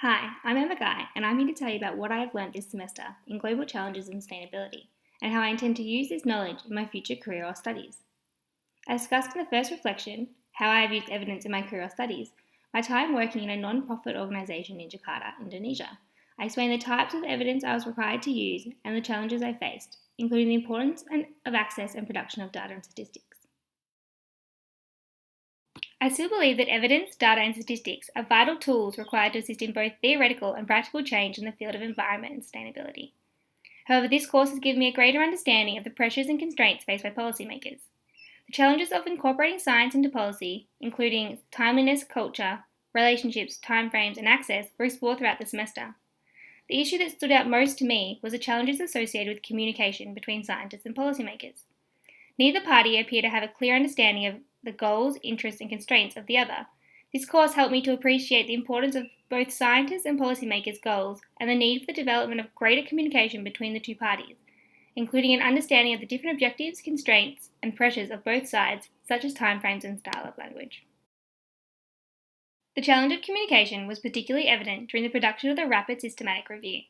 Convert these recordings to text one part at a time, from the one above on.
Hi, I'm Emma Guy, and I'm here to tell you about what I have learned this semester in global challenges and sustainability, and how I intend to use this knowledge in my future career or studies. As discussed in the first reflection, how I have used evidence in my career or studies, my time working in a non-profit organisation in Jakarta, Indonesia, I explained the types of evidence I was required to use and the challenges I faced, including the importance of access and production of data and statistics. I still believe that evidence, data, and statistics are vital tools required to assist in both theoretical and practical change in the field of environment and sustainability. However, this course has given me a greater understanding of the pressures and constraints faced by policymakers. The challenges of incorporating science into policy, including timeliness, culture, relationships, timeframes, and access, were explored throughout the semester. The issue that stood out most to me was the challenges associated with communication between scientists and policymakers. Neither party appear to have a clear understanding of the goals, interests, and constraints of the other. This course helped me to appreciate the importance of both scientists' and policymakers' goals and the need for the development of greater communication between the two parties, including an understanding of the different objectives, constraints, and pressures of both sides, such as timeframes and style of language. The challenge of communication was particularly evident during the production of the Rapid Systematic Review.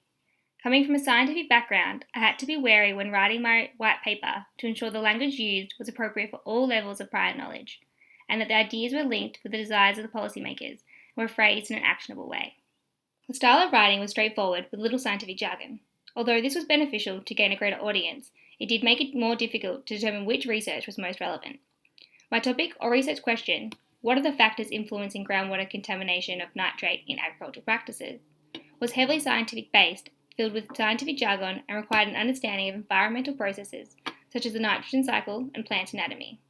Coming from a scientific background, I had to be wary when writing my white paper to ensure the language used was appropriate for all levels of prior knowledge, and that the ideas were linked with the desires of the policymakers and were phrased in an actionable way. The style of writing was straightforward with little scientific jargon. Although this was beneficial to gain a greater audience, it did make it more difficult to determine which research was most relevant. My topic or research question, what are the factors influencing groundwater contamination of nitrate in agricultural practices, was heavily scientific based, filled with scientific jargon, and required an understanding of environmental processes such as the nitrogen cycle and plant anatomy.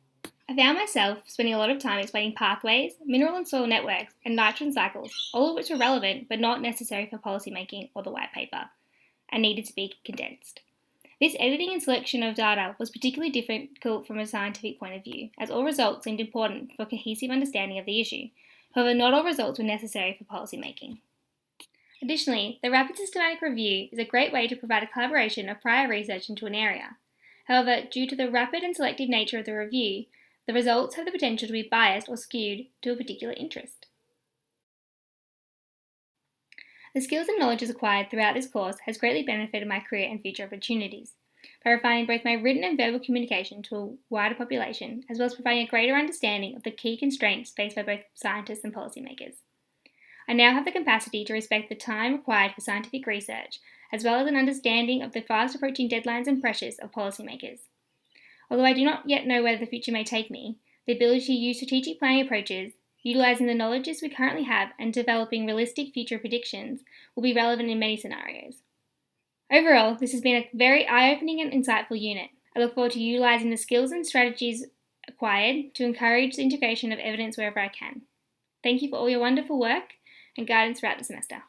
I found myself spending a lot of time explaining pathways, mineral and soil networks, and nitrogen cycles, all of which were relevant but not necessary for policymaking or the white paper, and needed to be condensed. This editing and selection of data was particularly difficult from a scientific point of view, as all results seemed important for cohesive understanding of the issue. However, not all results were necessary for policymaking. Additionally, the Rapid Systematic Review is a great way to provide a collaboration of prior research into an area. However, due to the rapid and selective nature of the review, the results have the potential to be biased or skewed to a particular interest. The skills and knowledge acquired throughout this course has greatly benefited my career and future opportunities by refining both my written and verbal communication to a wider population, as well as providing a greater understanding of the key constraints faced by both scientists and policymakers. I now have the capacity to respect the time required for scientific research, as well as an understanding of the fast approaching deadlines and pressures of policymakers. Although I do not yet know where the future may take me, the ability to use strategic planning approaches, utilising the knowledges we currently have, and developing realistic future predictions will be relevant in many scenarios. Overall, this has been a very eye-opening and insightful unit. I look forward to utilising the skills and strategies acquired to encourage the integration of evidence wherever I can. Thank you for all your wonderful work and guidance throughout the semester.